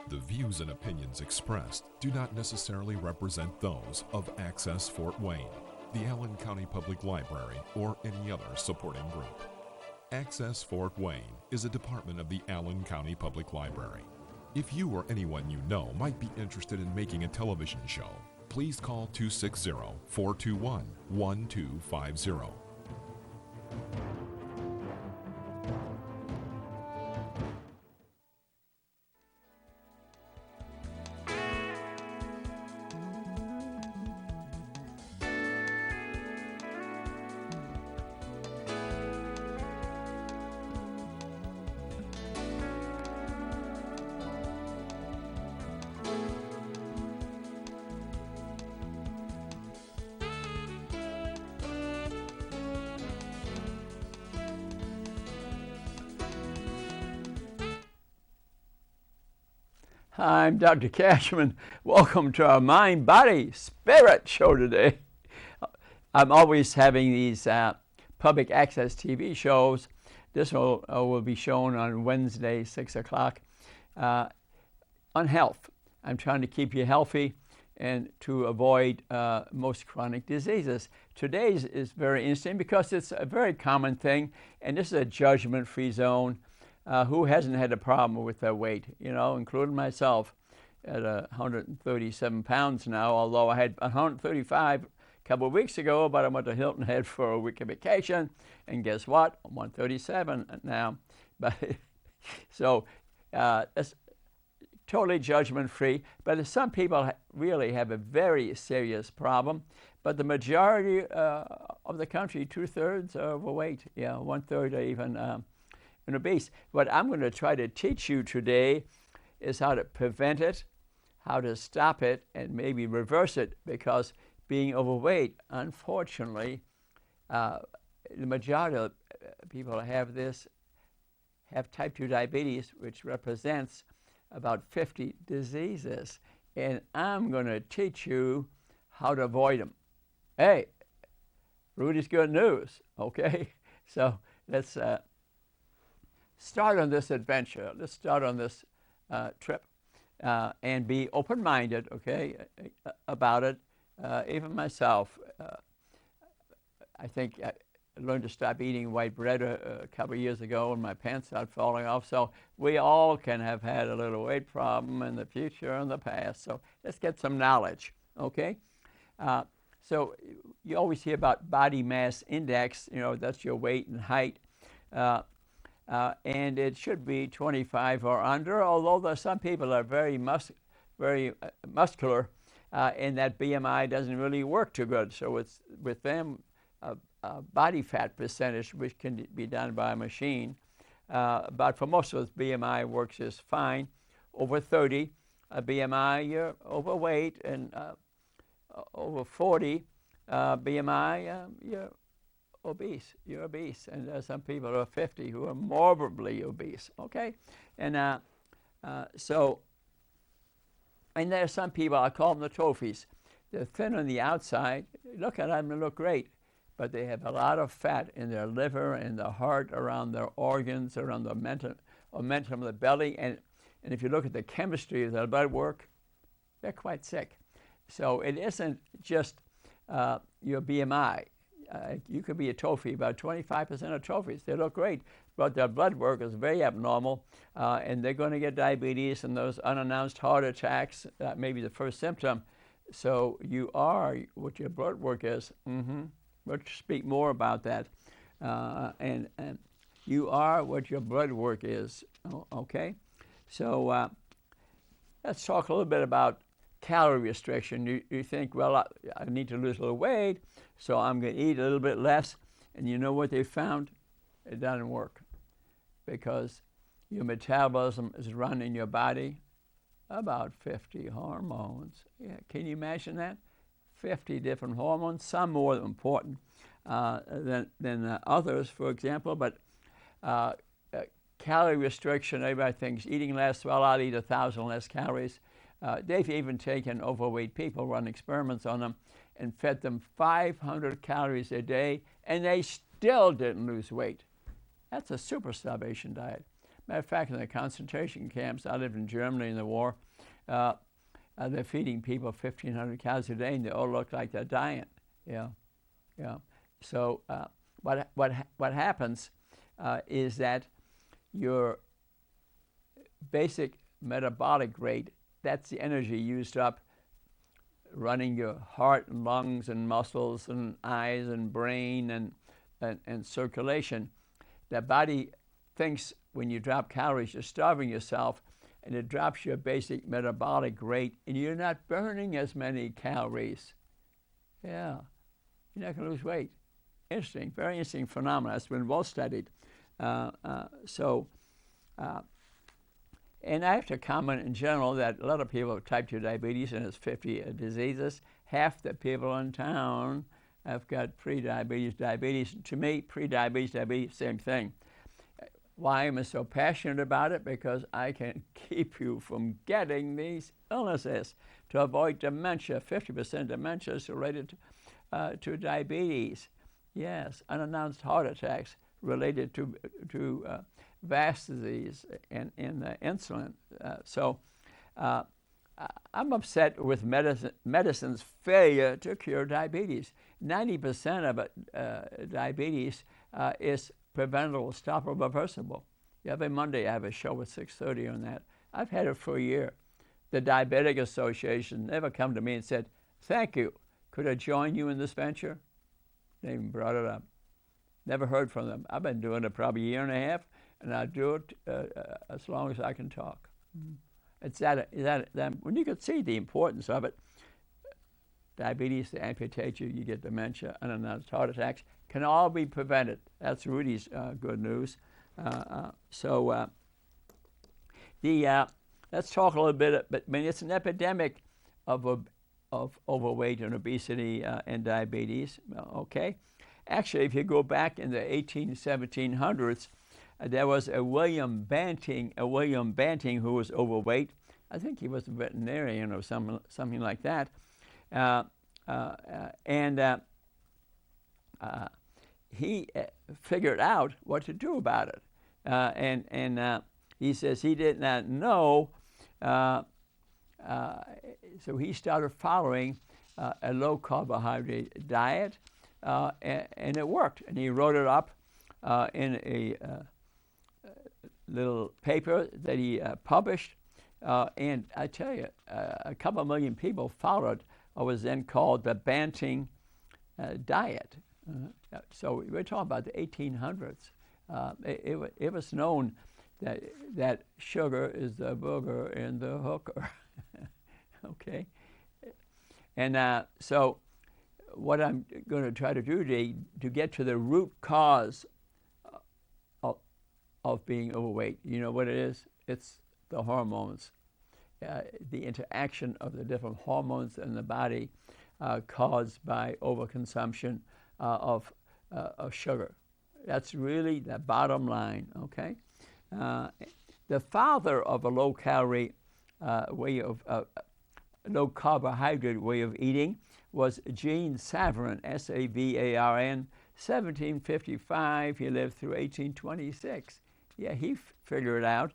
The views and opinions expressed do not necessarily represent those of Access Fort Wayne, the Allen County Public Library, or any other supporting group. Access Fort Wayne is a department of the Allen County Public Library. If you or anyone you know might be interested in making a television show, please call 260-421-1250. I'm Dr. Cashman. Welcome to our Mind, Body, Spirit show today. I'm always having these public access TV shows. This will be shown on Wednesday, 6 o'clock, on health. I'm trying to keep you healthy and to avoid most chronic diseases. Today's is very interesting because it's a very common thing, and this is a judgment-free zone. Who hasn't had a problem with their weight, including myself at 137 pounds now, although I had 135 a couple of weeks ago, but I went to Hilton Head for a week of vacation, and guess what? I'm 137 now. But so it's totally judgment-free, but some people really have a very serious problem, but the majority of the country, 2/3 are overweight, 1/3 are even obese. What I'm going to try to teach you today is how to prevent it, how to stop it, and maybe reverse it, because being overweight, unfortunately, the majority of people have type 2 diabetes, which represents about 50 diseases, and I'm going to teach you how to avoid them. Hey, Rudy's good news, okay? So let's start on this adventure. Let's start on this trip and be open-minded, okay, about it. Even myself, I think I learned to stop eating white bread a couple of years ago when my pants started falling off. So we all can have had a little weight problem in the future and the past. So let's get some knowledge, okay? So you always hear about body mass index. That's your weight and height. And it should be 25 or under, although some people are very muscular, and that BMI doesn't really work too good. So it's with them a body fat percentage, which can be done by a machine. But for most of us, BMI works just fine. Over 30, BMI, you're overweight, and over 40, BMI, you're obese. You're obese, and there's some people who are 50 who are morbidly obese. Okay, and and there are some people, I call them the trophies. They're thin on the outside. Look at them, they look great, but they have a lot of fat in their liver and their heart, around their organs, around the omentum of the belly, and if you look at the chemistry of their blood work, they're quite sick. So it isn't just your BMI. You could be a trophy. About 25% of trophies, they look great, but their blood work is very abnormal, and they're going to get diabetes and those unannounced heart attacks. That may be the first symptom. So you are what your blood work is. We'll speak more about that. And you are what your blood work is. Okay? So let's talk a little bit about calorie restriction. You think, well, I need to lose a little weight, so I'm going to eat a little bit less. And you know what they found? It doesn't work, because your metabolism is run in your body about 50 hormones. Yeah, can you imagine that? 50 different hormones, some more important than others, for example. But calorie restriction, everybody thinks eating less, well, I'll eat 1,000 less calories. They've even taken overweight people, run experiments on them, and fed them 500 calories a day, and they still didn't lose weight. That's a super starvation diet. Matter of fact, in the concentration camps, I lived in Germany in the war, they're feeding people 1,500 calories a day, and they all look like they're dying. Yeah, yeah. So what happens is that your basic metabolic rate, that's the energy used up running your heart and lungs and muscles and eyes and brain and circulation. The body thinks when you drop calories, you're starving yourself, and it drops your basic metabolic rate, and you're not burning as many calories. Yeah, you're not going to lose weight. Interesting, very interesting phenomenon. It's been well studied. And I have to comment in general that a lot of people have type 2 diabetes, and it's 50 diseases. Half the people in town have got pre-diabetes, diabetes. To me, pre-diabetes, diabetes, same thing. Why am I so passionate about it? Because I can keep you from getting these illnesses to avoid dementia. 50% dementia is related to diabetes. Yes, unannounced heart attacks related to vast disease and insulin. I'm upset with medicine's failure to cure diabetes. 90% of diabetes is preventable, stoppable, reversible. Every Monday I have a show at 6:30 on that. I've had it for a year. The Diabetic Association never come to me and said, "Thank you. Could I join you in this venture?" They even brought it up. Never heard from them. I've been doing it probably a year and a half, and I'll do it as long as I can talk. Mm-hmm. It's that when you can see the importance of it. Diabetes, they amputate you, you get dementia, unannounced heart attacks, can all be prevented. That's Rudy's good news. Let's talk a little bit, but I mean, it's an epidemic of overweight and obesity and diabetes, okay? Actually, if you go back in the 1700s, there was a William Banting who was overweight. I think he was a veterinarian or something like that. He figured out what to do about it. He says he did not know, so he started following a low-carbohydrate diet, and it worked. And he wrote it up in a little paper that he published. And I tell you, a couple million people followed what was then called the Banting diet. So we're talking about the 1800s. It was known that sugar is the booger in the hooker. Okay? And so what I'm going to try to do today, to get to the root cause of being overweight. You know what it is? It's the hormones. The interaction of the different hormones in the body caused by overconsumption of sugar. That's really the bottom line, okay? The father of a low-calorie way of low-carbohydrate way of eating was Jean Savarin, S-A-V-A-R-N, 1755. He lived through 1826. Yeah, he figured it out.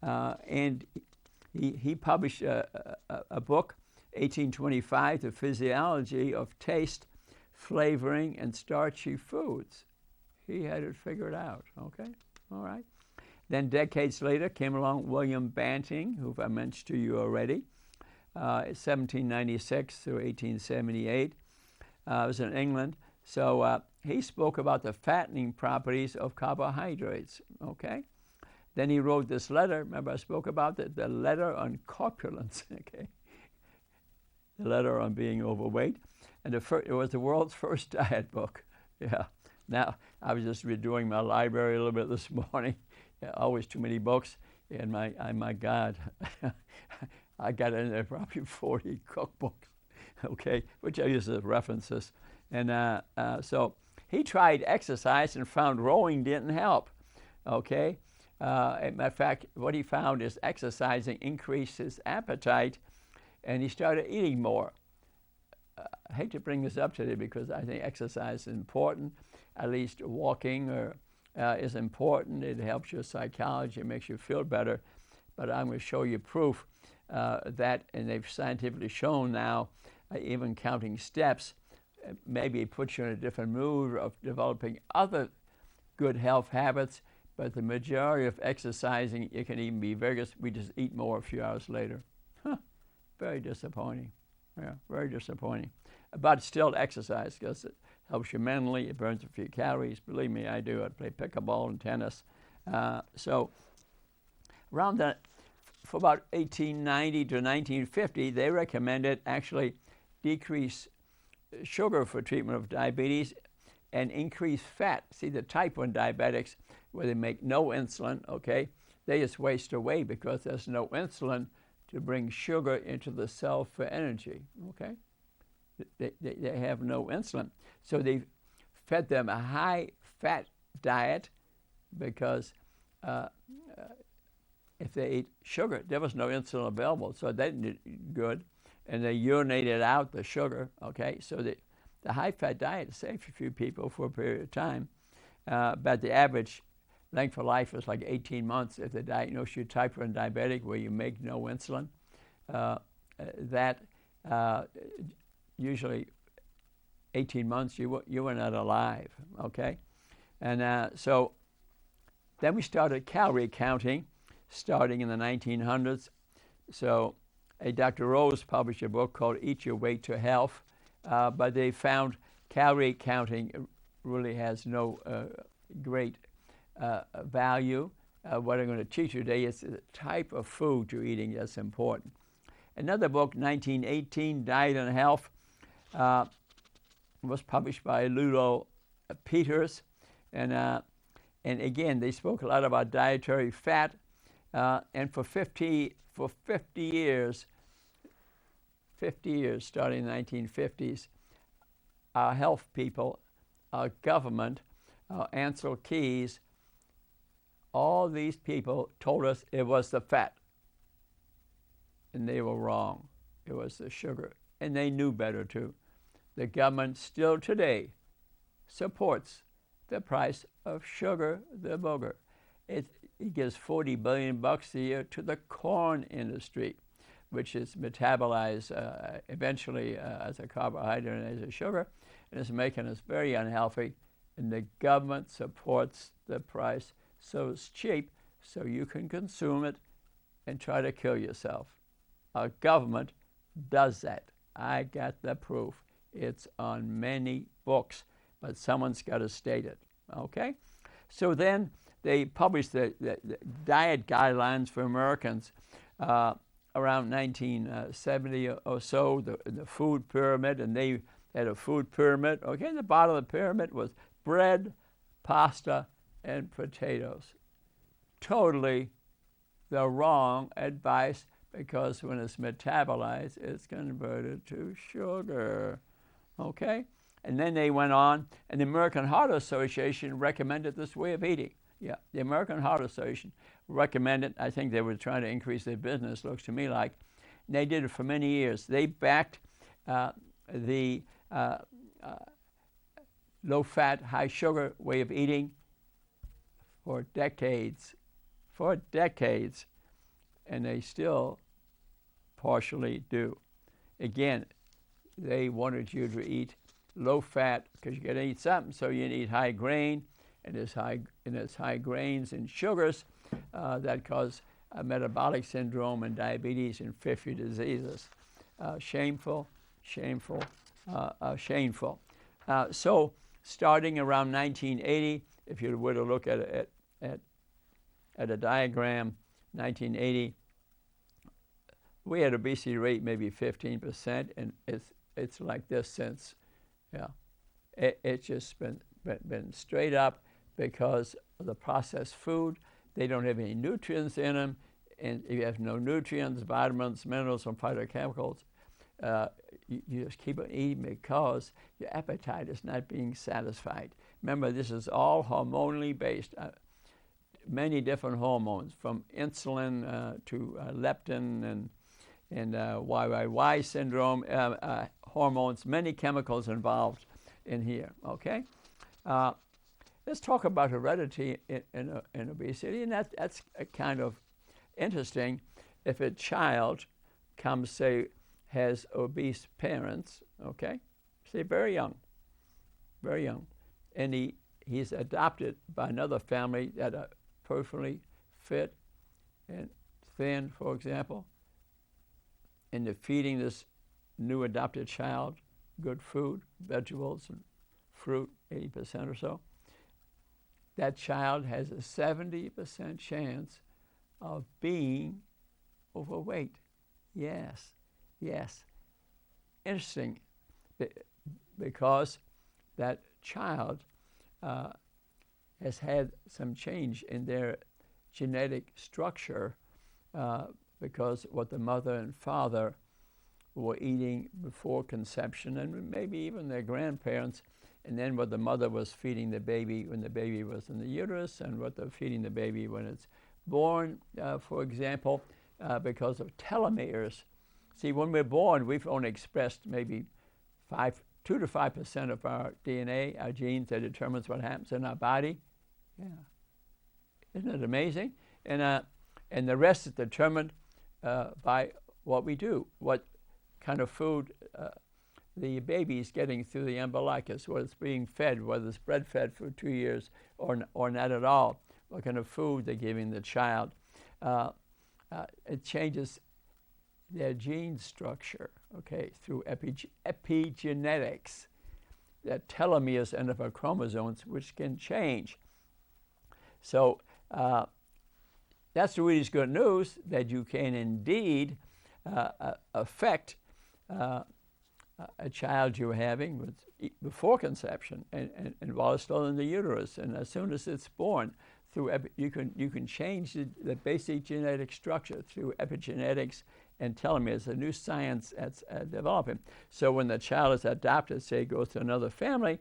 And he published a book, 1825, The Physiology of Taste, Flavoring, and Starchy Foods. He had it figured out, okay? All right. Then decades later came along William Banting, who I mentioned to you already, 1796 through 1878. It was in England. So he spoke about the fattening properties of carbohydrates, okay? Then he wrote this letter. Remember, I spoke about the letter on corpulence, okay? The letter on being overweight. And it was the world's first diet book. Yeah. Now, I was just redoing my library a little bit this morning. Yeah, always too many books. And my God, I got in there probably 40 cookbooks, okay, which I use as references. And so he tried exercise and found rowing didn't help, okay? As a matter of fact, what he found is exercising increased his appetite, and he started eating more. I hate to bring this up today because I think exercise is important, at least walking is important. It helps your psychology. It makes you feel better. But I'm going to show you proof that, and they've scientifically shown now, even counting steps, maybe it puts you in a different mood of developing other good health habits. But the majority of exercising, it can even be vigorous. We just eat more a few hours later. Huh. Very disappointing. Yeah, very disappointing. But still exercise, because it helps you mentally. It burns a few calories. Believe me, I do. I play pickleball and tennis. So around that, for about 1890 to 1950, they recommended actually decrease sugar for treatment of diabetes and increase fat. See, the type 1 diabetics, where they make no insulin, okay, they just waste away because there's no insulin to bring sugar into the cell for energy, okay? They have no insulin. So they fed them a high-fat diet because if they ate sugar, there was no insulin available, so that didn't good. And they urinated out the sugar, okay? So the high-fat diet saved a few people for a period of time, but the average length of life is like 18 months if they diagnose you type 1 diabetic where you make no insulin. Usually 18 months you were not alive, okay? And so then we started calorie counting starting in the 1900s. So Dr. Rose published a book called Eat Your Way to Health, but they found calorie counting really has no great value. What I'm going to teach you today is the type of food you're eating that's important. Another book, 1918, Diet and Health, was published by Ludo Peters, and again they spoke a lot about dietary fat, and for 50 years, starting in the 1950s, our health people, our government, Ansel Keys, all these people told us it was the fat. And they were wrong. It was the sugar. And they knew better too. The government still today supports the price of sugar, the booger. It gives $40 billion a year to the corn industry, which is metabolized eventually as a carbohydrate and as a sugar, and it's making us very unhealthy. And the government supports the price, so it's cheap, so you can consume it and try to kill yourself. Our government does that. I got the proof. It's on many books, but someone's got to state it, okay? So then they published the diet guidelines for Americans around 1970 or so, the food pyramid, and they had a food pyramid. Okay, the bottom of the pyramid was bread, pasta, and potatoes. Totally the wrong advice, because when it's metabolized, it's converted to sugar, okay? And then they went on, and the American Heart Association recommended this way of eating. Yeah, the American Heart Association recommended, I think they were trying to increase their business, looks to me like, and they did it for many years. They backed the low-fat, high-sugar way of eating for decades, and they still partially do. Again, they wanted you to eat low-fat because you're going to eat something, so you eat high grain, and it's high grains and sugars that cause metabolic syndrome and diabetes and 50 diseases. Shameful, shameful, shameful. So starting around 1980, if you were to look at a diagram, 1980, we had obesity rate maybe 15%, and it's like this since. Yeah, it's just been straight up because of the processed food. They don't have any nutrients in them, and if you have no nutrients, vitamins, minerals, and phytochemicals, you just keep on eating because your appetite is not being satisfied. Remember, this is all hormonally based. Many different hormones, from insulin to leptin and YYY syndrome, hormones, many chemicals involved in here, okay? let's talk about heredity in obesity, and that's a kind of interesting. If a child comes, say, has obese parents, okay, say very young, and he's adopted by another family that are perfectly fit and thin, for example, and they're feeding this new adopted child good food, vegetables and fruit, 80% or so, that child has a 70% chance of being overweight. Yes. Interesting, because that child has had some change in their genetic structure because what the mother and father were eating before conception, and maybe even their grandparents, and then what the mother was feeding the baby when the baby was in the uterus, and what they're feeding the baby when it's born, for example, because of telomeres. See, when we're born, we've only expressed maybe 2 to 5% of our DNA, our genes, that determines what happens in our body. Yeah, isn't it amazing? And the rest is determined by what we do, what kind of food the baby is getting through the umbilicus, what it's being fed, whether it's breastfed for 2 years or not at all, what kind of food they're giving the child. It changes their gene structure, okay, through epigenetics, the telomeres end of our chromosomes, which can change. So that's really good news, that you can indeed affect a child you're having before conception and while it's still in the uterus, and as soon as it's born, you can change the basic genetic structure through epigenetics and telomeres, a new science that's developing. So when the child is adopted, say goes to another family,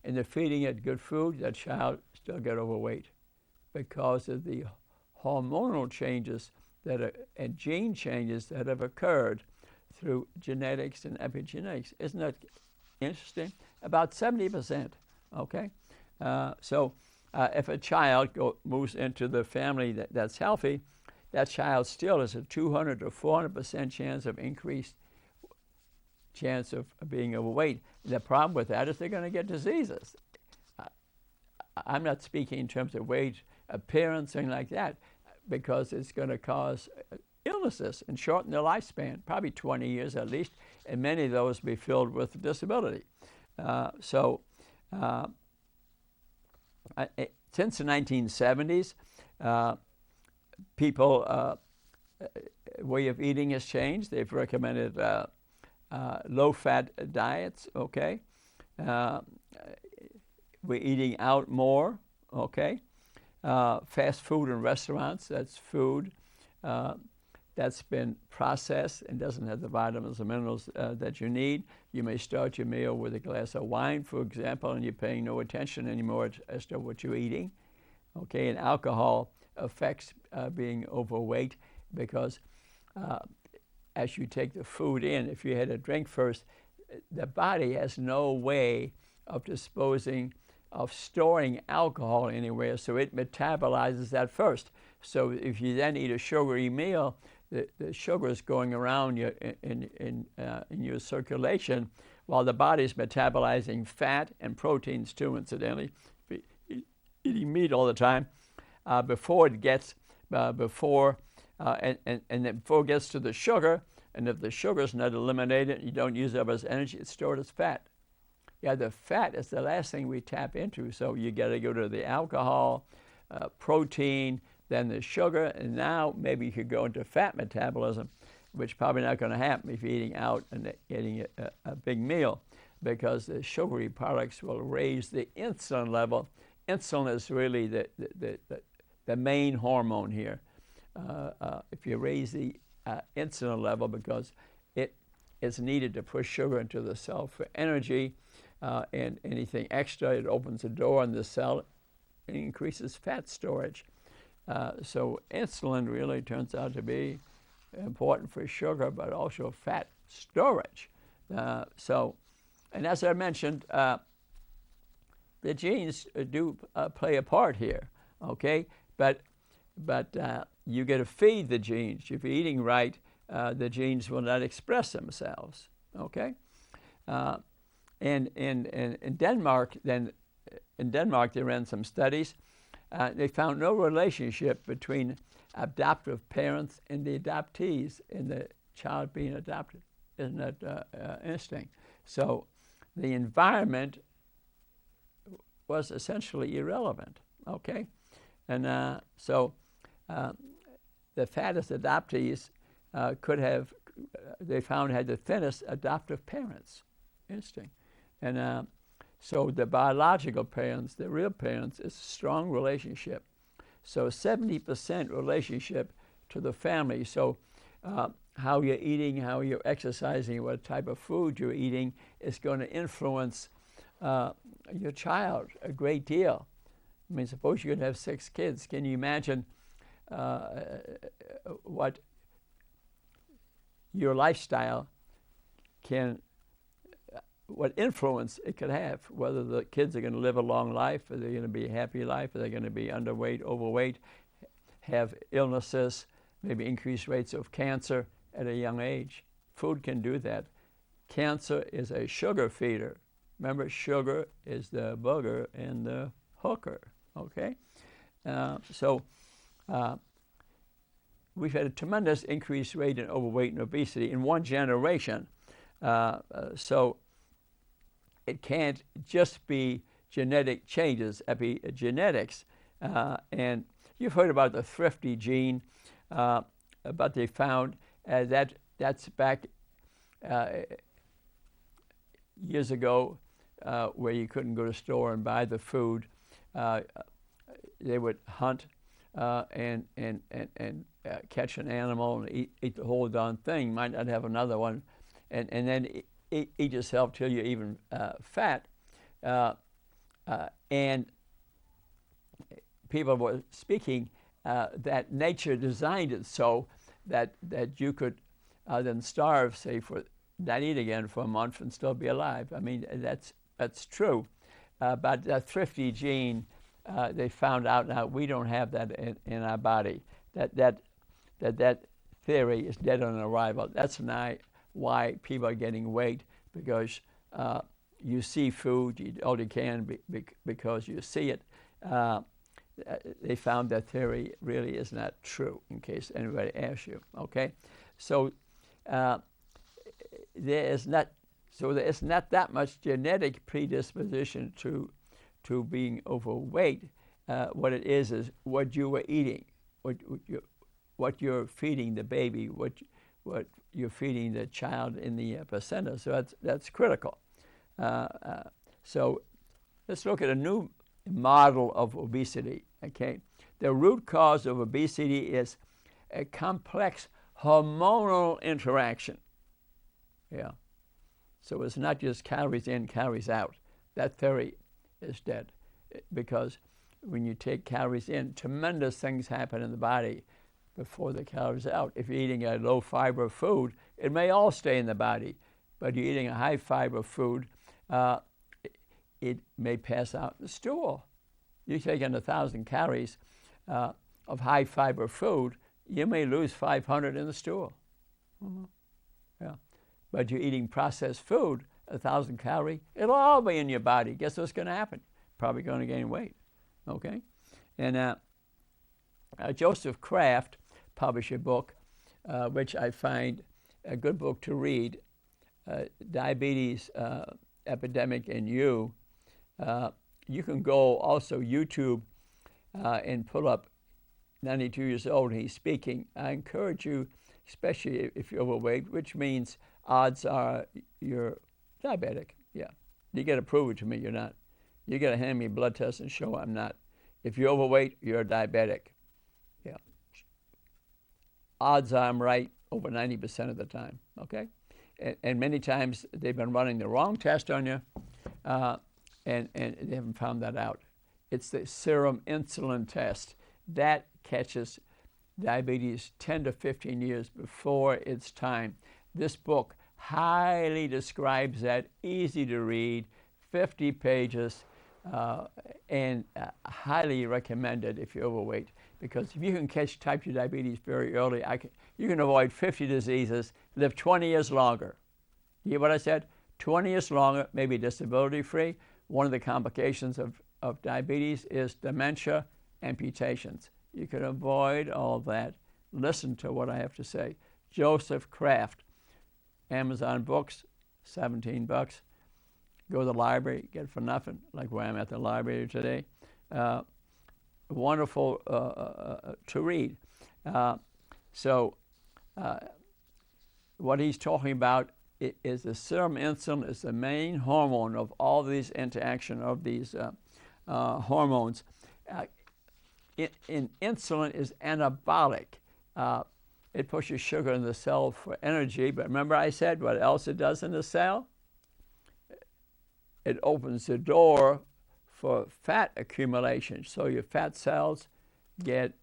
and they're feeding it good food, that child still get overweight because of the hormonal changes and gene changes that have occurred through genetics and epigenetics. Isn't that interesting? About 70%, okay? So if a child moves into the family that's healthy, that child still has a 200 to 400% chance of increased chance of being overweight. The problem with that is they're going to get diseases. I'm not speaking in terms of weight, appearance, thing like that, because it's going to cause illnesses and shorten their lifespan, probably 20 years at least, and many of those be filled with disability. Since the 1970s, people way of eating has changed. They've recommended low-fat diets, okay? We're eating out more, okay? Fast food in restaurants, that's food that's been processed and doesn't have the vitamins and minerals that you need. You may start your meal with a glass of wine, for example, and you're paying no attention anymore as to what you're eating. Okay, and alcohol affects being overweight because as you take the food in, if you had a drink first, the body has no way of storing alcohol anywhere, so it metabolizes that first. So if you then eat a sugary meal, the sugar is going around in your circulation while the body is metabolizing fat and proteins too, incidentally. Eating meat all the time before it gets before it gets to the sugar, and if the sugar is not eliminated, you don't use it up as energy, it's stored as fat. Yeah, the fat is the last thing we tap into, so you got to go to the alcohol, protein, then the sugar, and now maybe you could go into fat metabolism, which probably not going to happen if you're eating out and eating a big meal, because the sugary products will raise the insulin level. Insulin is really the main hormone here. If you raise the insulin level, because it is needed to push sugar into the cell for energy, and anything extra, it opens the door in the cell and increases fat storage. So insulin really turns out to be important for sugar, but also fat storage. And as I mentioned, the genes do play a part here, okay? But you got to feed the genes. If you're eating right, the genes will not express themselves, okay? And in Denmark, they ran some studies. They found no relationship between adoptive parents and the adoptees in the child being adopted. Isn't that interesting? So the environment was essentially irrelevant, okay? And so the fattest adoptees could have, they found, had the thinnest adoptive parents. Interesting. And so the biological parents, the real parents, is a strong relationship. So 70% relationship to the family. So how you're eating, how you're exercising, what type of food you're eating is going to influence your child a great deal. I mean, suppose you're going to have 6 kids. Can you imagine what your lifestyle what influence it could have, whether the kids are going to live a long life, are they going to be a happy life, are they going to be underweight, overweight, have illnesses, maybe increased rates of cancer at a young age. Food can do that. Cancer is a sugar feeder. Remember, sugar is the booger and the hooker, okay? So we've had a tremendous increased rate in overweight and obesity in one generation. So it can't just be genetic changes, epigenetics. And you've heard about the thrifty gene, but they found that's back years ago where you couldn't go to the store and buy the food. They would hunt and catch an animal and eat the whole darn thing. Might not have another one, and then eat yourself till you're even fat. And people were speaking that nature designed it so that you could then starve, say, for not eat again for a month and still be alive. I mean, that's true. But that thrifty gene, they found out now we don't have that in our body. That theory is dead on arrival. That's not why people are getting weight, because you see food, you only can because you see it. They found that theory really is not true, in case anybody asks you, okay? So there is not that much genetic predisposition to being overweight. What it is what you were eating, what you're feeding the baby, what you're feeding the child in the placenta. So that's critical. So let's look at a new model of obesity. Okay, the root cause of obesity is a complex hormonal interaction. Yeah. So it's not just calories in, calories out. That theory is dead, because when you take calories in, tremendous things happen in the body before the calories out. If you're eating a low fiber food, it may all stay in the body, but you're eating a high fiber food, it may pass out in the stool. You take in 1,000 calories of high fiber food, you may lose 500 in the stool. Mm-hmm. Yeah. But you're eating processed food, 1,000 calorie, it'll all be in your body. Guess what's going to happen? Probably going to gain weight. Okay? And Joseph Kraft published a book, which I find a good book to read, Diabetes Epidemic in You. You can go also YouTube and pull up 92 years old, and he's speaking. I encourage you, especially if you're overweight, which means odds are you're diabetic. Yeah. You got to prove it to me you're not. You got to hand me a blood test and show I'm not. If you're overweight, you're diabetic. Yeah. Odds are I'm right over 90% of the time, okay? And many times they've been running the wrong test on you, and they haven't found that out. It's the serum insulin test. That catches diabetes 10 to 15 years before its time. This book highly describes that, easy to read, 50 pages, and highly recommended if you're overweight, because if you can catch type 2 diabetes very early, you can avoid 50 diseases, live 20 years longer. You hear what I said? 20 years longer, maybe disability-free. One of the complications of diabetes is dementia, amputations. You can avoid all that. Listen to what I have to say. Joseph Kraft, Amazon books, $17. Go to the library, get it for nothing, like where I'm at the library today. Wonderful to read. What he's talking about is the serum insulin is the main hormone of all these interaction of these hormones. Insulin is anabolic. It pushes sugar in the cell for energy, but remember I said what else it does in the cell? It opens the door for fat accumulation. So your fat cells get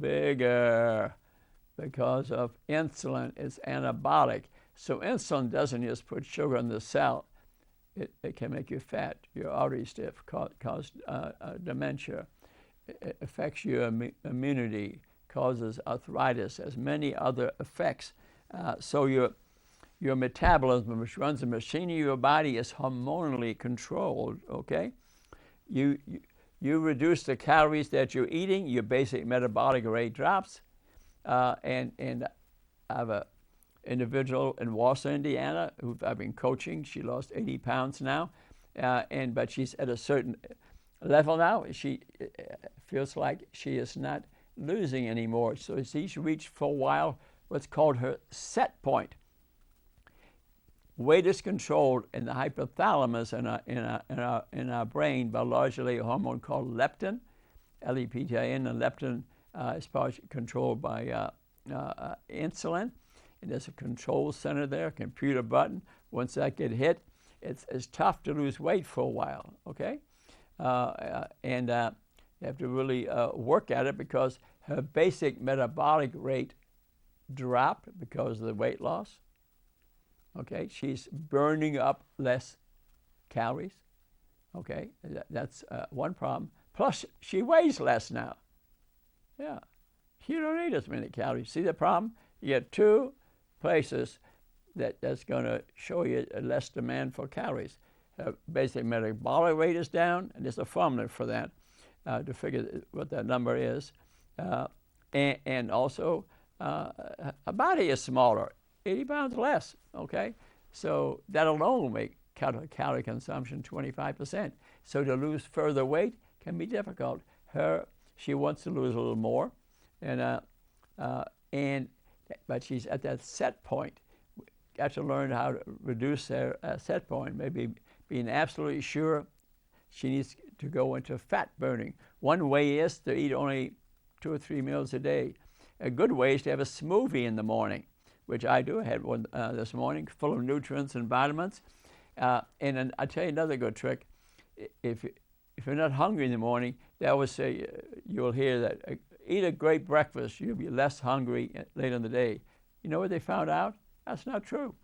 bigger because of insulin. It's anabolic. So insulin doesn't just put sugar in the cell. It can make you fat, your arteries stiff, cause dementia. It affects your immunity, causes arthritis, has many other effects. So your metabolism, which runs the machinery of your body, is hormonally controlled, okay? You reduce the calories that you're eating, your basic metabolic rate drops. And I have an individual in Wausau, Indiana, who I've been coaching. She lost 80 pounds now, but she's at a certain level now. She feels like she is not losing anymore. So she's reached for a while what's called her set point. Weight is controlled in the hypothalamus in our brain by largely a hormone called leptin, L-E-P-T-I-N, and leptin is partially controlled by insulin. And there's a control center there, a computer button. Once that gets hit, it's tough to lose weight for a while, okay? And you have to really work at it because her basic metabolic rate dropped because of the weight loss. Okay, she's burning up less calories. Okay, that's one problem. Plus, she weighs less now. Yeah, you don't need as many calories. See the problem? You get two places that's going to show you less demand for calories. Basic metabolic rate is down, and there's a formula for that to figure what that number is. And also, her body is smaller. 80 pounds less, okay? So that alone will make calorie consumption 25%. So to lose further weight can be difficult. She wants to lose a little more, but she's at that set point. Got to learn how to reduce their set point, maybe being absolutely sure she needs to go into fat burning. One way is to eat only 2 or 3 meals a day. A good way is to have a smoothie in the morning, which I do. I had one this morning, full of nutrients and vitamins. And then I'll tell you another good trick. If you're not hungry in the morning, they always say, you'll hear that, eat a great breakfast, you'll be less hungry later in the day. You know what they found out? That's not true.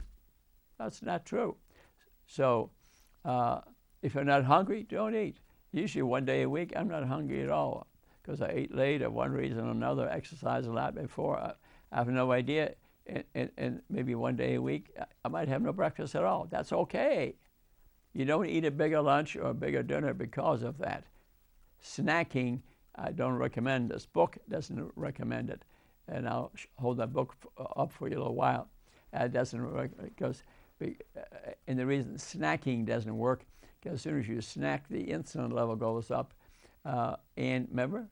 That's not true. So if you're not hungry, don't eat. Usually one day a week, I'm not hungry at all because I ate late or one reason or another, exercised a lot before. I have no idea. And maybe one day a week, I might have no breakfast at all. That's okay. You don't eat a bigger lunch or a bigger dinner because of that. Snacking, I don't recommend. This book doesn't recommend it. And I'll hold that book up for you a little while. It doesn't because, and the reason snacking doesn't work, because as soon as you snack, the insulin level goes up. And remember,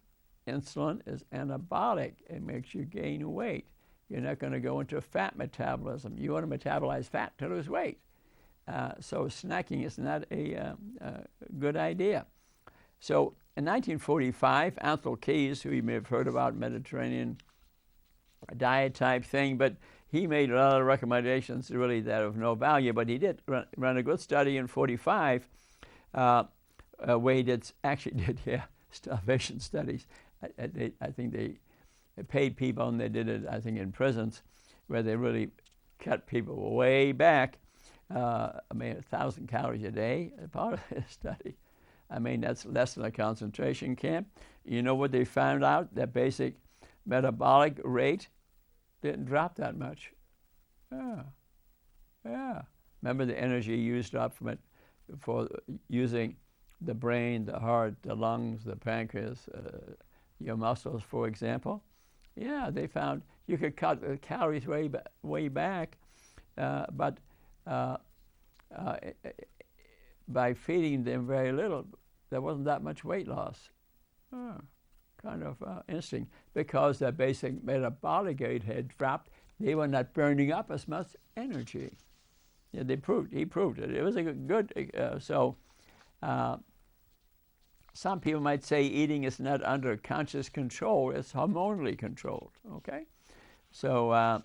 insulin is anabolic. It makes you gain weight. You're not going to go into fat metabolism. You want to metabolize fat to lose weight. So snacking is not a good idea. So in 1945, Athol Keyes, who you may have heard about, Mediterranean diet type thing, but he made a lot of recommendations really that of no value, but he did run a good study in 45 where he actually did starvation studies. I think they paid people, and they did it, I think, in prisons, where they really cut people way back. 1,000 calories a day, part of this study. I mean, that's less than a concentration camp. You know what they found out? That basic metabolic rate didn't drop that much. Yeah, yeah. Remember the energy used up from it for using the brain, the heart, the lungs, the pancreas, your muscles, for example. Yeah, they found you could cut the calories way back, but by feeding them very little, there wasn't that much weight loss. Kind of interesting, because their basic metabolic rate had dropped. They were not burning up as much energy. Yeah, he proved it. It was a good, some people might say eating is not under conscious control, it's hormonally controlled, okay? So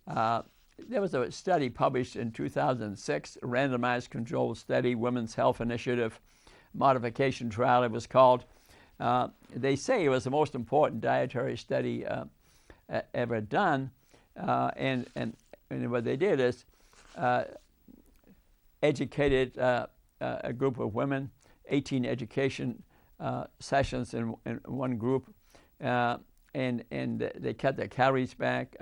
there was a study published in 2006, a randomized controlled study, Women's Health Initiative Modification Trial, it was called. They say it was the most important dietary study ever done, and what they did is educated a group of women, 18 education sessions in one group, and they cut their calories back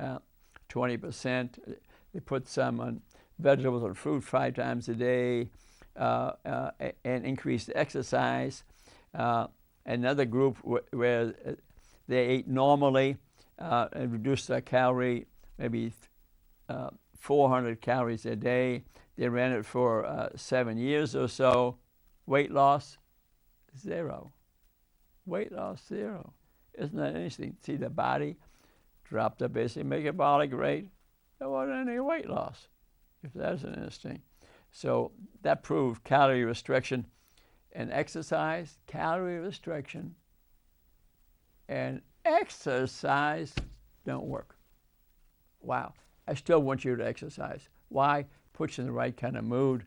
20%. They put some on vegetables and fruit 5 times a day, and increased exercise. Another group where they ate normally and reduced their calorie, maybe 400 calories a day. They ran it for 7 years or so. Weight loss, 0. Weight loss, 0. Isn't that interesting? See, the body dropped the basic metabolic rate. There wasn't any weight loss, if that's interesting. So that proved calorie restriction and exercise, calorie restriction and exercise don't work. Wow. I still want you to exercise. Why? Puts you in the right kind of mood.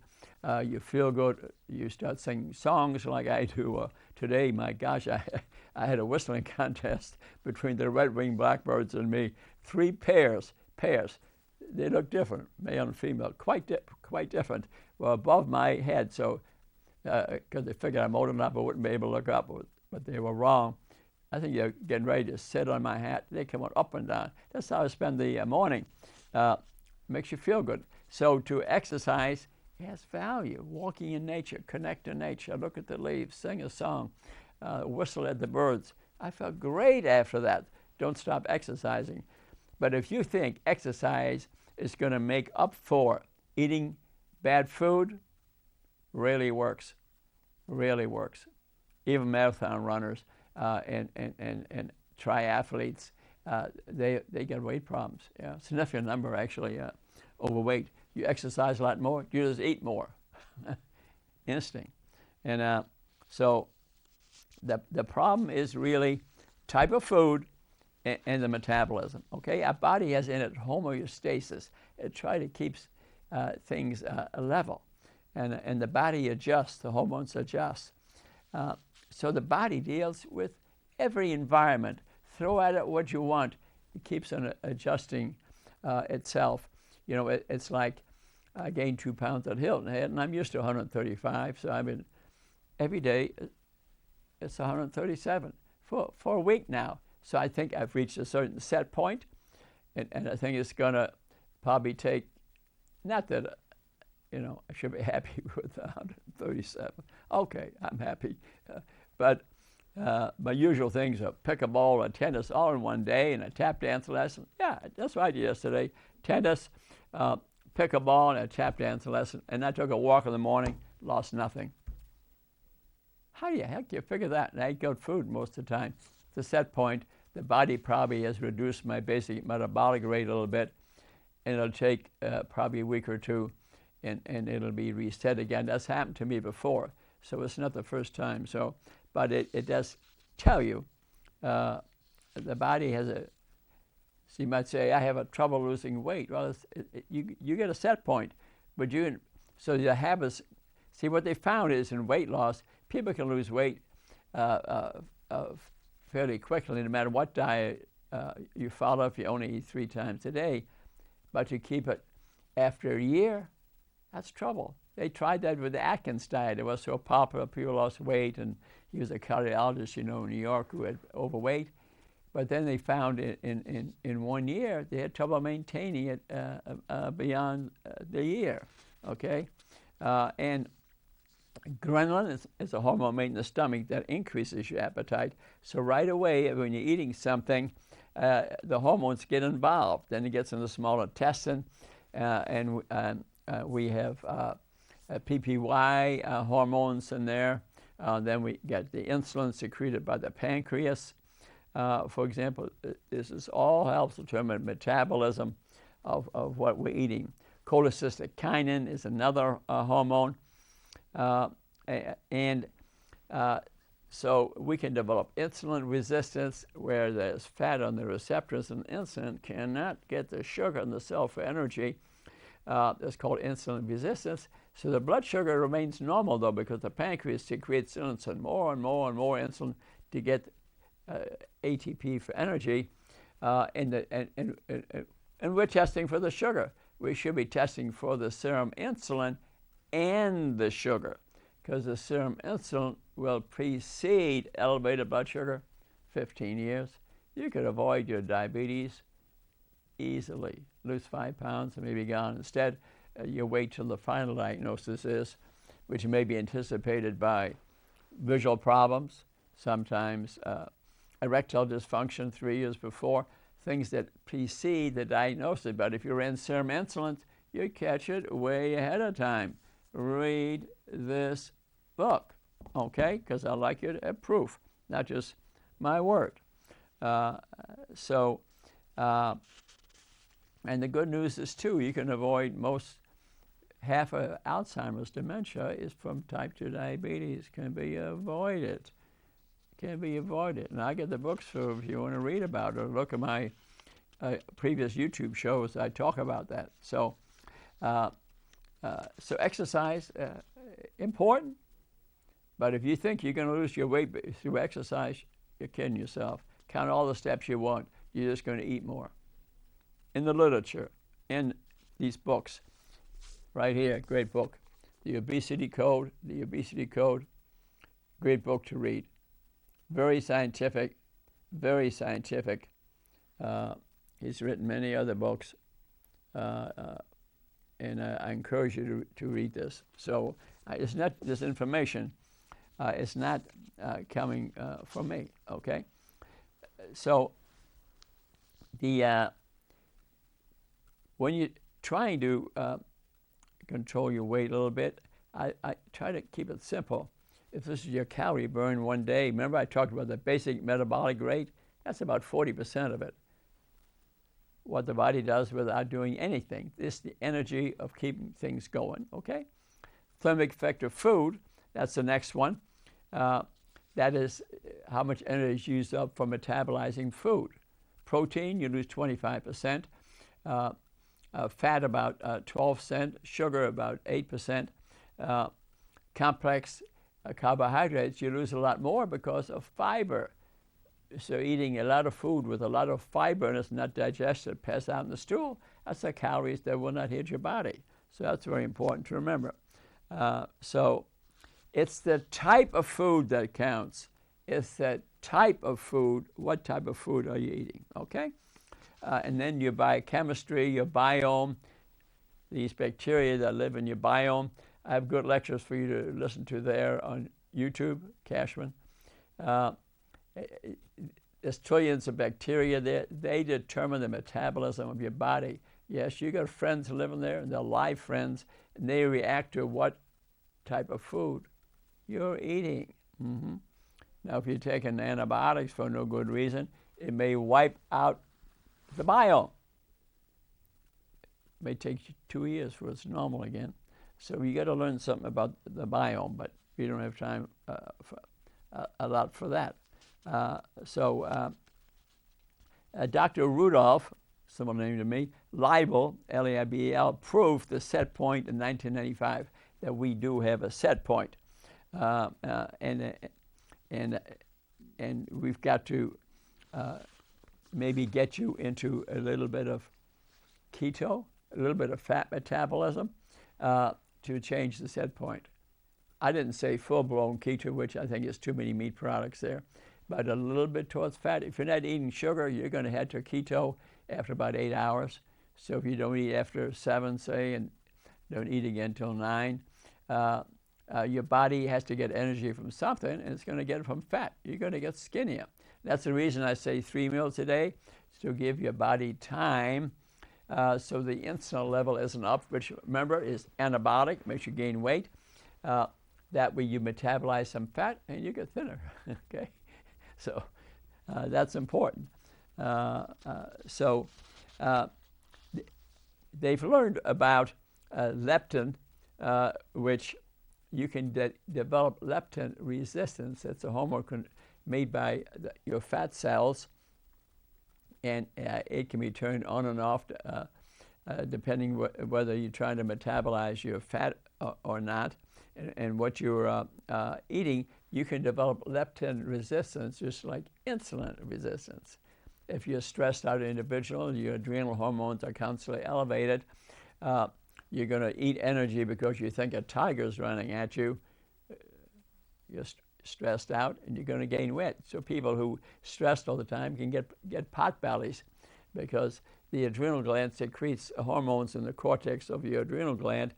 You feel good. You start singing songs like I do today. My gosh, I had a whistling contest between the red-winged blackbirds and me. 3 pairs. They look different, male and female, quite different. Well, above my head, so because they figured I'm old enough I wouldn't be able to look up, but they were wrong. I think they're getting ready to sit on my hat. They come up and down. That's how I spend the morning. Makes you feel good. So to exercise has value. Walking in nature, connect to nature, look at the leaves, sing a song, whistle at the birds. I felt great after that. Don't stop exercising. But if you think exercise is going to make up for eating bad food, really works. Even marathon runners and triathletes, they get weight problems. Yeah, significant number actually overweight. You exercise a lot more, you just eat more. Interesting. And so the problem is really type of food and the metabolism. Okay, our body has in it homeostasis. It tries to keep things level, and the body adjusts. The hormones adjust. So the body deals with every environment. Throw at it what you want. It keeps on adjusting itself. You know, it's like I gained 2 pounds at Hilton Head, and I'm used to 135. So I've been every day. It's 137 for a week now. So I think I've reached a certain set point, and I think it's going to probably take, not that, I should be happy with 137. Okay, I'm happy. But my usual things are pickleball and tennis all in one day and a tap dance lesson. Yeah, that's what I did yesterday. Tennis, pickleball, and a tap dance lesson. And I took a walk in the morning, lost nothing. How the heck do you figure that? And I eat good food most of the time. The set point, the body probably has reduced my basic metabolic rate a little bit, and it'll take probably a week or two, and it'll be reset again. That's happened to me before, so it's not the first time. So, but it does tell you the body has so you might say, I have a trouble losing weight. Well, you get a set point, but so the habits. See, what they found is in weight loss, people can lose weight fairly quickly, no matter what diet you follow. If you only eat 3 times a day, but to keep it after a year, that's trouble. They tried that with the Atkins diet. It was so popular, people lost weight, and he was a cardiologist, in New York, who had overweight. But then they found in 1 year, they had trouble maintaining it beyond the year, okay? And ghrelin is a hormone made in the stomach that increases your appetite. So right away, when you're eating something, the hormones get involved. Then it gets in the small intestine, and we have PPY hormones in there. Then we get the insulin secreted by the pancreas. For example, this is all helps determine metabolism of what we're eating. Cholecystokinin is another hormone. So we can develop insulin resistance where there's fat on the receptors, and insulin cannot get the sugar in the cell for energy. That's called insulin resistance. So the blood sugar remains normal, though, because the pancreas secretes insulin, more and more and more insulin to get ATP for energy. And we're testing for the sugar. We should be testing for the serum insulin and the sugar, because the serum insulin will precede elevated blood sugar 15 years. You could avoid your diabetes easily, lose 5 pounds and maybe gone. Instead, you wait till the final diagnosis is, which may be anticipated by visual problems, sometimes erectile dysfunction 3 years before, things that precede the diagnosis. But if you're in serum insulin, you catch it way ahead of time. Read this book, okay? Because I'd like you to have proof, not just my word. And the good news is, too, you can avoid half of Alzheimer's dementia is from type 2 diabetes. Can be avoided. Can be avoided. And I get the books for if you want to read about it or look at my previous YouTube shows. I talk about that. So exercise, important. But if you think you're going to lose your weight through exercise, you're kidding yourself. Count all the steps you want. You're just going to eat more. In the literature, in these books, right here, great book, The Obesity Code, great book to read. Very scientific, very scientific. He's written many other books, and I encourage you to read this. So it's not this information. It's not coming from me, okay? So when you're trying to control your weight a little bit, I try to keep it simple. If this is your calorie burn one day, remember I talked about the basic metabolic rate? That's about 40% of it. What the body does without doing anything. This is the energy of keeping things going, okay? Thermic effect of food, that's the next one. That is how much energy is used up for metabolizing food. Protein, you lose 25%. Fat about 12%. Sugar about 8%. Complex carbohydrates, you lose a lot more because of fiber. So eating a lot of food with a lot of fiber and it's not digested, pass out in the stool, that's the calories that will not hit your body. So that's very important to remember. So it's the type of food that counts. It's the type of food. What type of food are you eating, okay? And then your biochemistry, your biome, these bacteria that live in your biome. I have good lectures for you to listen to there on YouTube, Cashman. There's trillions of bacteria there. They determine the metabolism of your body. Yes, you got friends living there, and they're live friends, and they react to what type of food you're eating. Mm-hmm. Now, if you're taking antibiotics for no good reason, it may wipe out the biome. It may take you 2 years for it's normal again. So you got to learn something about the biome, but we don't have time for a lot for that. Dr. Rudolph, someone named me, Leibel, L-E-I-B-E-L, proved the set point in 1995 that we do have a set point. And we've got to maybe get you into a little bit of keto, a little bit of fat metabolism. to change the set point. I didn't say full-blown keto, which I think is too many meat products there, but a little bit towards fat. If you're not eating sugar, you're going to head to keto after about 8 hours. So if you don't eat after 7, say, and don't eat again till 9, your body has to get energy from something, and it's going to get it from fat. You're going to get skinnier. That's the reason I say 3 meals a day, to give your body time so the insulin level isn't up, which, remember, is anabolic, makes you gain weight. That way you metabolize some fat and you get thinner, okay? So that's important. They've learned about leptin, which you can develop leptin resistance. It's a hormone made by your fat cells, and it can be turned on and off depending whether you're trying to metabolize your fat or not, and what you're eating. You can develop leptin resistance just like insulin resistance. If you're a stressed out individual, your adrenal hormones are constantly elevated, you're going to eat energy because you think a tiger's running at you. You're stressed out, and you're going to gain weight. So people who stressed all the time can get pot bellies, because the adrenal gland secretes hormones in the cortex of your adrenal gland,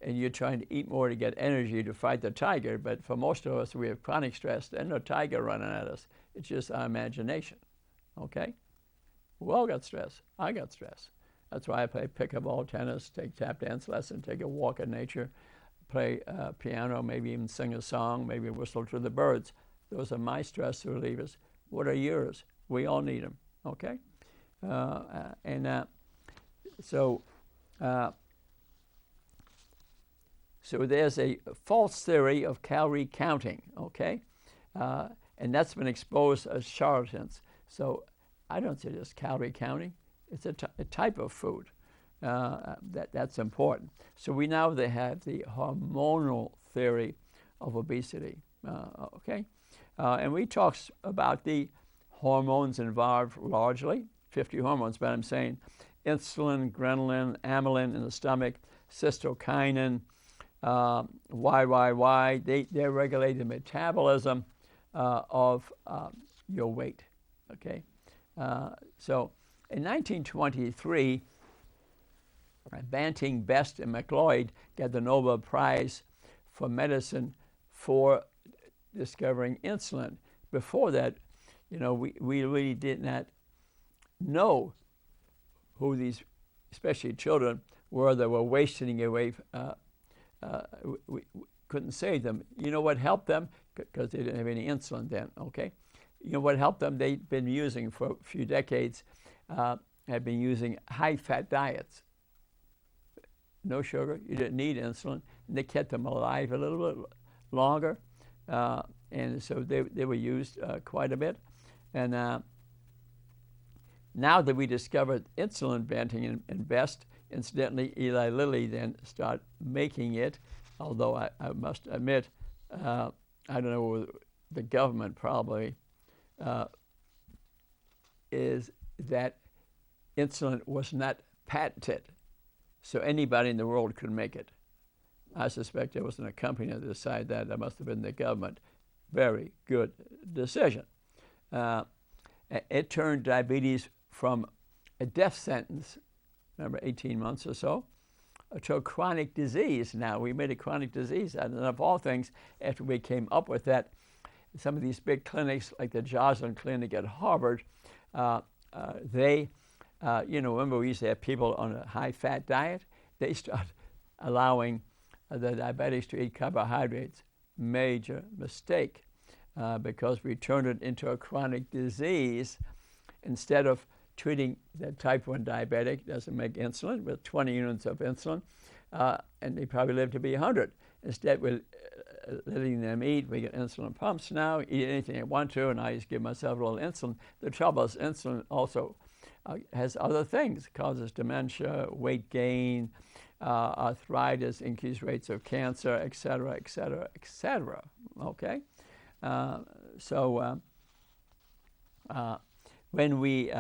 and you're trying to eat more to get energy to fight the tiger. But for most of us, we have chronic stress. There's no tiger running at us. It's just our imagination, okay? We all got stress. I got stress. That's why I play pickleball, tennis, take tap dance lesson, take a walk in nature, play piano, maybe even sing a song, maybe whistle to the birds. Those are my stress relievers. What are yours? We all need them, okay? So there's a false theory of calorie counting, okay? And that's been exposed as charlatans. So I don't say this calorie counting. It's a type of food that's important. So we now have the hormonal theory of obesity, okay? And we talk about the hormones involved largely, 50 hormones, but I'm saying insulin, ghrelin, amylin in the stomach, cystokinin, YYY, they regulate the metabolism of your weight, okay? So in 1923, Banting, Best, and McLeod got the Nobel Prize for medicine for discovering insulin. Before that, we really did not know who these, especially children, were that were wasting away. We couldn't save them. You know what helped them? Because they didn't have any insulin then, okay? You know what helped them? They'd been using for a few decades, had been using high-fat diets. No sugar, you didn't need insulin, and they kept them alive a little bit longer, and so they were used quite a bit. And now that we discovered insulin Banting and Best, incidentally, Eli Lilly then started making it, although I must admit, I don't know, the government probably, is that insulin was not patented, so anybody in the world could make it. I suspect there wasn't a company that decided that. That must have been the government. Very good decision. It turned diabetes from a death sentence, remember 18 months or so, to a chronic disease. Now, we made a chronic disease, and of all things, after we came up with that, some of these big clinics, like the Joslin Clinic at Harvard, remember we used to have people on a high-fat diet? They started allowing the diabetics to eat carbohydrates. Major mistake, because we turned it into a chronic disease. Instead of treating the type 1 diabetic, doesn't make insulin, with 20 units of insulin, and they probably live to be 100. Instead, we're letting them eat. We get insulin pumps now, eat anything I want to, and I just give myself a little insulin. The trouble is insulin also has other things. It causes dementia, weight gain, arthritis, increased rates of cancer, et cetera, et cetera, et cetera, okay? When we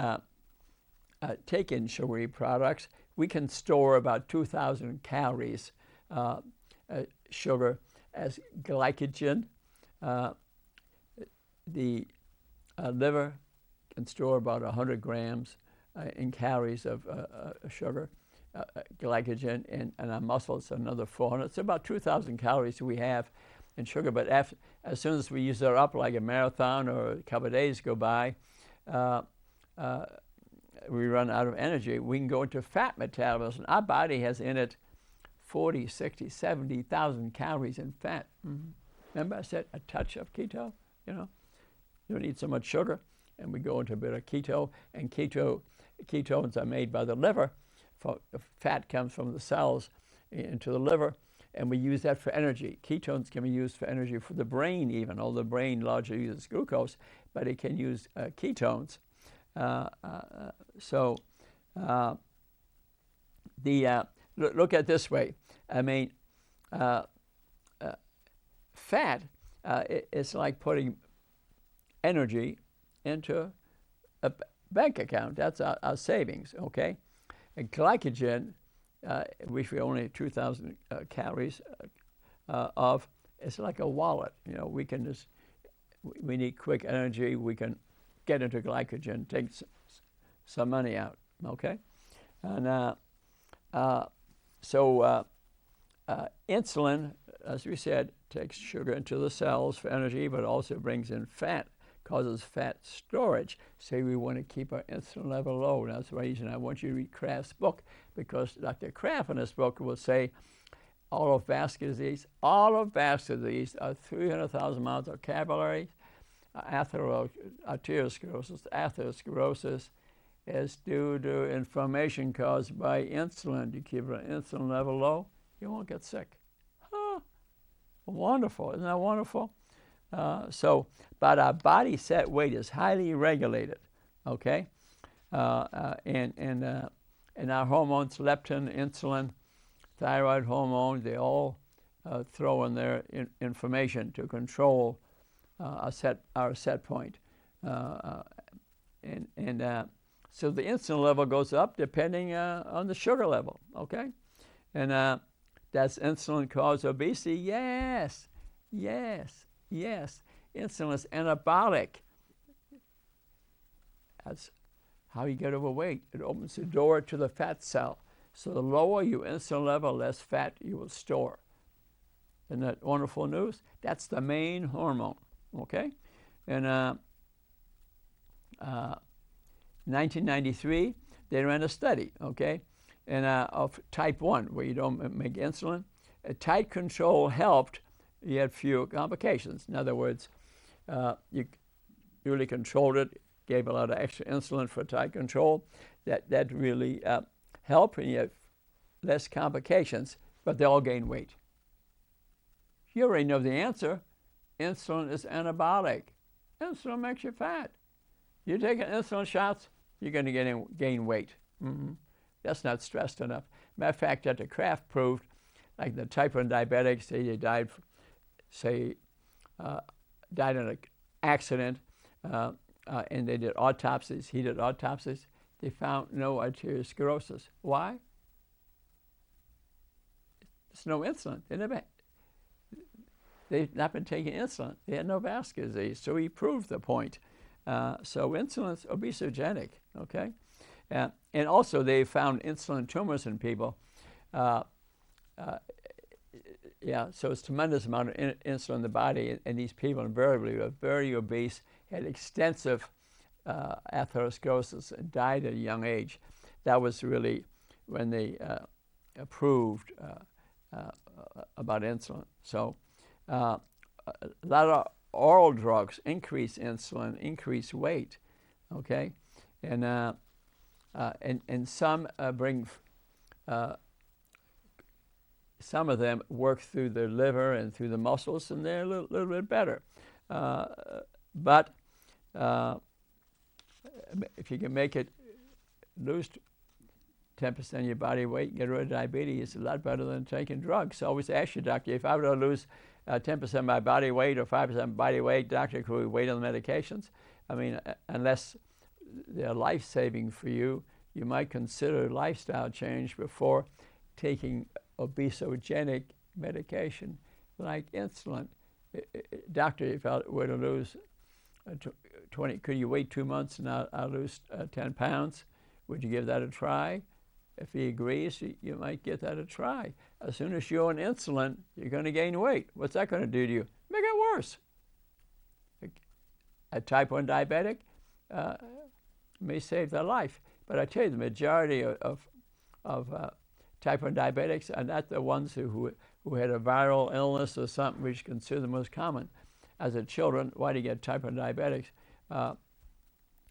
take in sugary products, we can store about 2,000 calories sugar as glycogen. The liver can store about 100 grams in calories of sugar, glycogen, and our muscles another 400. It's about 2,000 calories we have in sugar. But as soon as we use it up, like a marathon or a couple of days go by, we run out of energy. We can go into fat metabolism. Our body has in it 40, 60, 70,000 calories in fat. Remember I said a touch of keto? You know, you don't need so much sugar. And we go into a bit of keto, and ketones are made by the liver. Fat comes from the cells into the liver, and we use that for energy. Ketones can be used for energy for the brain even, although the brain largely uses glucose, but it can use ketones. Look at it this way. I mean, fat is like putting energy into a bank account. That's our savings, okay? And glycogen, which we only have 2,000 calories of, it's like a wallet. You know, we can just, we need quick energy. We can get into glycogen, take some money out, okay? And insulin, as we said, takes sugar into the cells for energy, but also brings in fat, causes fat storage. So we want to keep our insulin level low. And that's the reason I want you to read Kraft's book, because Dr. Kraft in this book will say all of vascular disease are 300,000 miles of capillaries. Atherosclerosis is due to inflammation caused by insulin. You keep an insulin level low, you won't get sick. Huh. Wonderful. Isn't that wonderful? But our body set weight is highly regulated, okay? And our hormones, leptin, insulin, thyroid hormone, they all throw in their information to control our set point. So the insulin level goes up depending on the sugar level, okay? And does insulin cause obesity? Yes. Insulin is anabolic. That's how you get overweight. It opens the door to the fat cell. So the lower your insulin level, less fat you will store. Isn't that wonderful news? That's the main hormone, okay? And 1993, they ran a study, okay, and of type 1, where you don't make insulin. Tight control helped. You had fewer complications. In other words, you really controlled it, gave a lot of extra insulin for tight control. That really helped, and you had less complications, but they all gained weight. You already know the answer. Insulin is anabolic. Insulin makes you fat. You're taking insulin shots, you're going to gain weight. That's not stressed enough. Matter of fact, Dr. Kraft proved, like the type 1 diabetics, they died in an accident, and they did autopsies. He did autopsies. They found no arteriosclerosis. Why? There's no insulin. They've not been taking insulin. They had no vascular disease. So he proved the point. So insulin is obesogenic, okay? And also they found insulin tumors in people. So it's a tremendous amount of insulin in the body, and these people invariably were very obese, had extensive atherosclerosis, and died at a young age. That was really when they approved about insulin. So a lot of oral drugs increase insulin, increase weight, okay? And some bring, some of them work through the liver and through the muscles, and they're a little bit better. But if you can make it lose 10% of your body weight and get rid of diabetes, it's a lot better than taking drugs. So I always ask you, doctor, if I were to lose 10% of my body weight or 5% of body weight, doctor, could we wait on the medications? I mean, unless they're life-saving for you, you might consider lifestyle change before taking obesogenic medication like insulin. Doctor, if I were to lose 20, could you wait 2 months and I'll lose 10 pounds? Would you give that a try? If he agrees, you might give that a try. As soon as you're on insulin, you're going to gain weight. What's that going to do to you? Make it worse. A type 1 diabetic may save their life. But I tell you, the majority of type 1 diabetics are not the ones who had a viral illness or something, which is considered the most common. As a children, why do you get type 1 diabetics?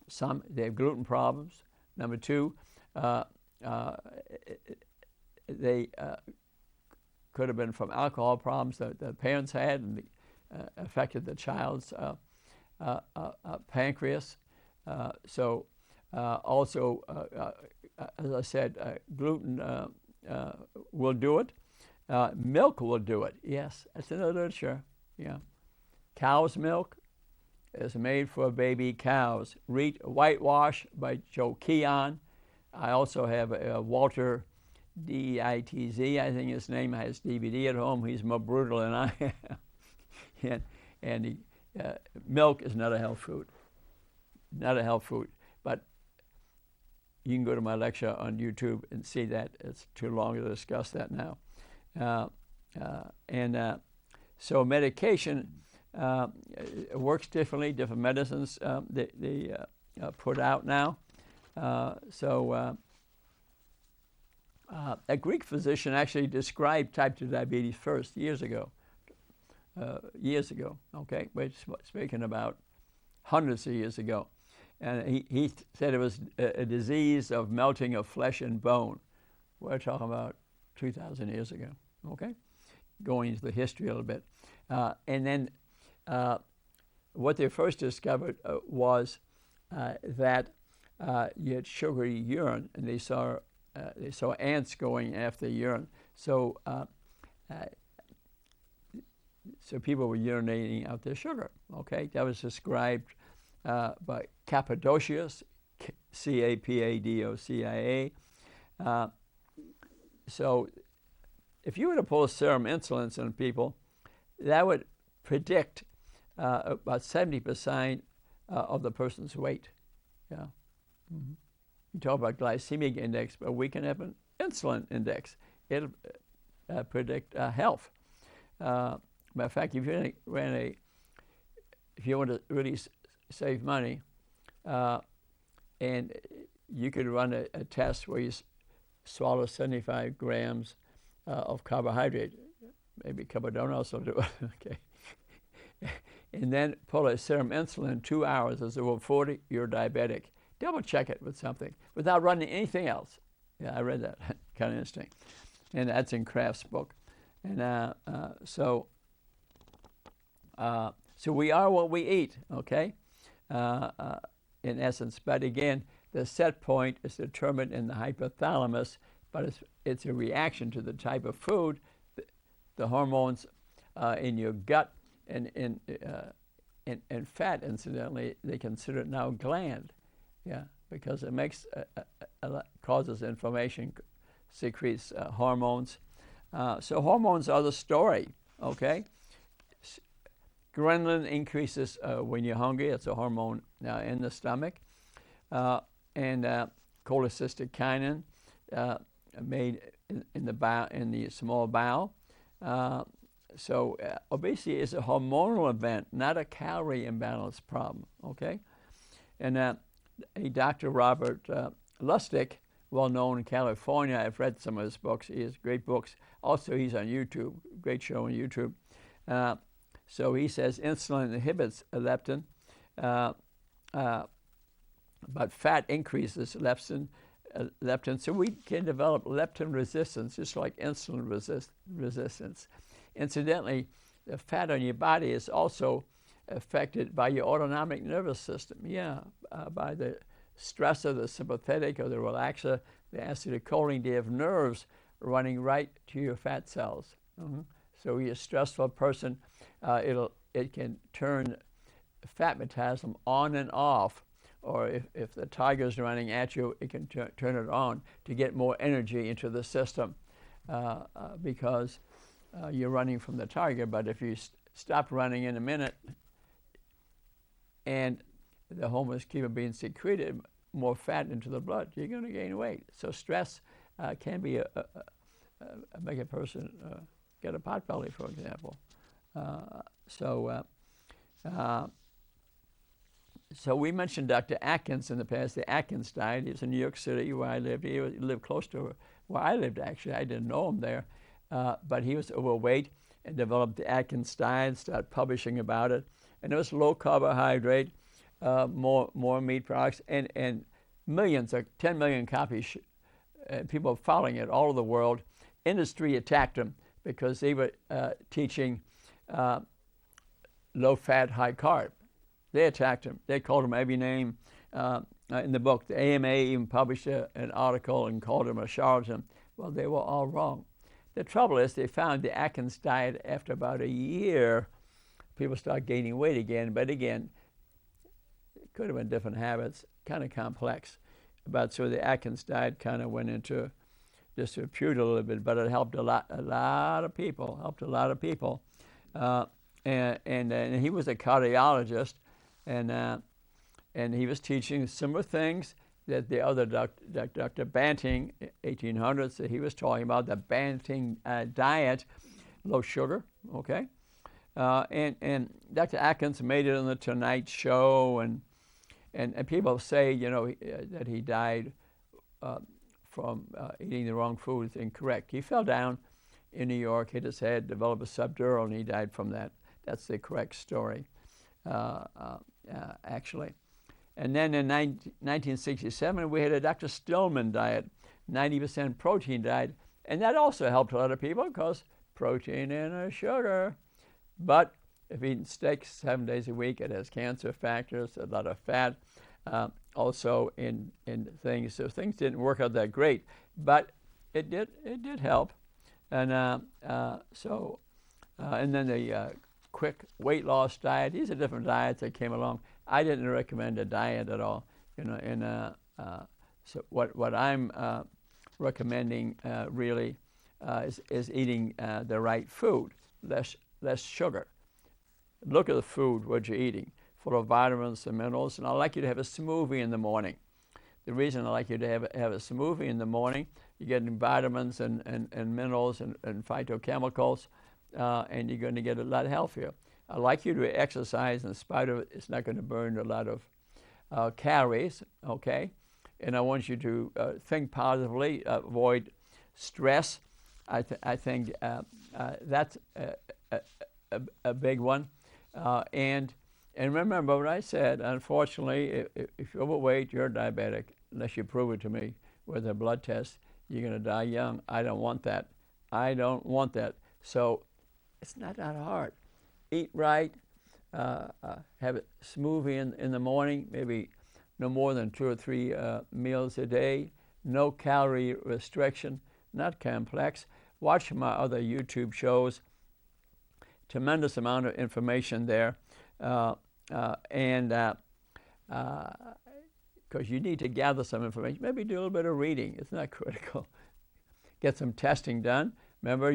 Some, they have gluten problems. Number two, they could have been from alcohol problems that the parents had and affected the child's pancreas. Also, as I said, gluten will do it. Milk will do it. Yes, that's in the literature. Yeah, cow's milk is made for baby cows. Read Whitewash by Joe Keon. I also have Walter Ditz, I think his name, has DVD at home. He's more brutal than I am. and milk is not a health food. Not a health food. But you can go to my lecture on YouTube and see that. It's too long to discuss that now. So medication works differently. Different medicines they put out now. A Greek physician actually described type 2 diabetes first years ago. Okay, we're speaking about hundreds of years ago. And he said it was a disease of melting of flesh and bone. We're talking about 2,000 years ago, okay? Going into the history a little bit. And then what they first discovered was that you had sugary urine, and they saw ants going after urine. So people were urinating out their sugar, okay? That was described by Cappadocius, Capadocia. So if you were to pull serum insulin on people, that would predict about 70% of the person's weight. Yeah. Mm-hmm. You talk about glycemic index, but we can have an insulin index. It'll predict health. Matter of fact, if you want to really save money, and you could run a test where you swallow 75 grams of carbohydrate. Maybe carbodonos will do it. Okay. And then pull a serum insulin 2 hours. As over 40, you're diabetic. Double check it with something without running anything else. Yeah, I read that. Kind of interesting. And that's in Kraft's book. And so we are what we eat, okay? In essence. But again, the set point is determined in the hypothalamus, but it's a reaction to the type of food, the hormones in your gut, and fat, incidentally, they consider it now gland. Yeah, because it makes causes inflammation, secretes hormones. So hormones are the story, okay? Ghrelin increases when you're hungry. It's a hormone in the stomach. And cholecystokinin made in the small bowel. So obesity is a hormonal event, not a calorie imbalance problem, okay? And a Dr. Robert Lustig, well known in California, I've read some of his books. He has great books. Also, he's on YouTube, great show on YouTube. So he says insulin inhibits leptin, but fat increases leptin. So we can develop leptin resistance, just like insulin resistance. Incidentally, the fat on your body is also affected by your autonomic nervous system. Yeah, by the stressor, the sympathetic or the relaxer, the acetylcholine. They have nerves running right to your fat cells. Mm-hmm. So you're a stressful person, it can turn fat metabolism on and off, or if the tiger's running at you, it can turn it on to get more energy into the system. because you're running from the target. But if you stop running in a minute and the hormones keep being secreted, more fat into the blood, you're going to gain weight. So stress can be make a person get a pot belly, for example. So we mentioned Dr. Atkins in the past, the Atkins diet. He was in New York City where I lived. He lived close to where I lived, actually. I didn't know him there. But he was overweight and developed the Atkins diet, started publishing about it. And it was low carbohydrate, more meat products, and millions, 10 million copies, people following it all over the world. Industry attacked him because they were teaching low-fat, high-carb. They attacked him. They called him every name in the book. The AMA even published an article and called him a charlatan. Well, they were all wrong. The trouble is they found the Atkins diet after about a year, people start gaining weight again. But again, it could have been different habits, kind of complex. But so the Atkins diet kind of went into disrepute a little bit, but it helped a lot of people, And he was a cardiologist, and he was teaching similar things that the other Dr. Banting, 1800s, that he was talking about, the Banting diet, low sugar, okay? And Dr. Atkins made it on the Tonight Show, and people say, that he died from eating the wrong food. It's incorrect. He fell down in New York, hit his head, developed a subdural, and he died from that. That's the correct story, actually. And then in 1967, we had a Dr. Stillman diet, 90% protein diet, and that also helped a lot of people because protein and sugar. But if eating steaks 7 days a week, it has cancer factors, a lot of fat, also in things. So things didn't work out that great, but it did help. And and then the quick weight loss diet. These are different diets that came along. I didn't recommend a diet at all, So what I'm recommending really is eating the right food, less sugar. Look at the food, what you're eating, full of vitamins and minerals. And I'd like you to have a smoothie in the morning. The reason I like you to have a smoothie in the morning, you're getting vitamins and minerals and phytochemicals, and you're going to get a lot healthier. I'd like you to exercise in spite of it. It's not going to burn a lot of calories, okay? And I want you to think positively, avoid stress. I think that's a big one. And remember what I said, unfortunately, if you're overweight, you're diabetic, unless you prove it to me with a blood test, you're going to die young. I don't want that. So it's not that hard. Eat right, have a smoothie in the morning, maybe no more than 2 or 3 meals a day, no calorie restriction, not complex. Watch my other YouTube shows. Tremendous amount of information there. Because you need to gather some information. Maybe do a little bit of reading. It's not critical. Get some testing done. Remember,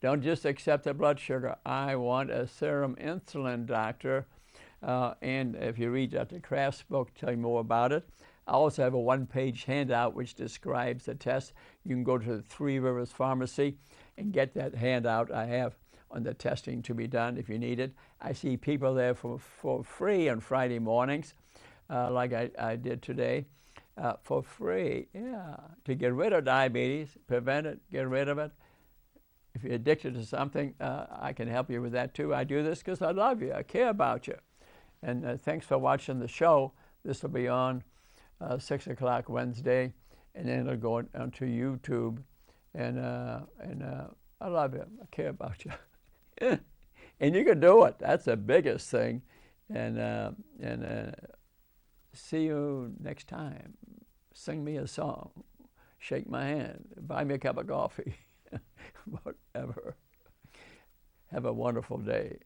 don't just accept the blood sugar. I want a serum insulin doctor. And if you read Dr. Kraft's book, tell you more about it. I also have a one-page handout which describes the test. You can go to the Three Rivers Pharmacy and get that handout I have on the testing to be done if you need it. I see people there for free on Friday mornings, like I did today, for free, to get rid of diabetes, prevent it, get rid of it. If you're addicted to something, I can help you with that too. I do this because I love you. I care about you. And thanks for watching the show. This will be on 6 o'clock Wednesday, and then it'll go onto YouTube. And I love you. I care about you. And you can do it. That's the biggest thing. And see you next time. Sing me a song. Shake my hand. Buy me a cup of coffee. Whatever. Have a wonderful day.